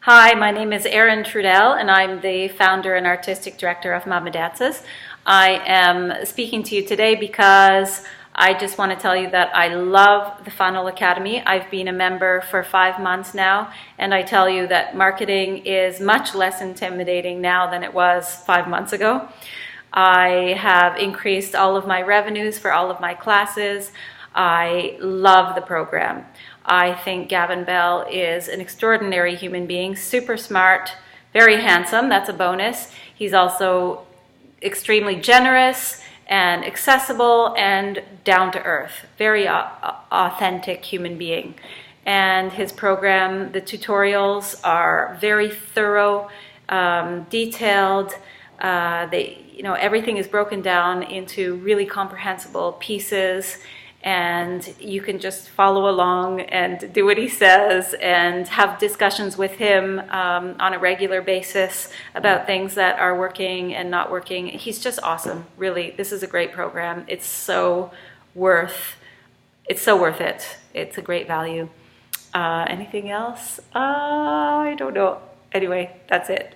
Hi, my name is Erin Trudell, and I'm the founder and artistic director of Mama Dances. I am speaking to you today because I just want to tell you that I love the Funnel Academy. I've been a member for 5 months now, and I tell you that marketing is much less intimidating now than it was 5 months ago. I have increased all of my revenues for all of my classes. I love the program. I think Gavin Bell is an extraordinary human being, super smart, very handsome, that's a bonus. He's also extremely generous and accessible and down to earth, very authentic human being. And his program, the tutorials are very thorough, detailed. Everything is broken down into really comprehensible pieces, and you can just follow along and do what he says and have discussions with him on a regular basis about things that are working and not working. He's just awesome, really. This is a great program. It's so worth it. It's a great value. Anything else? I don't know. Anyway, that's it.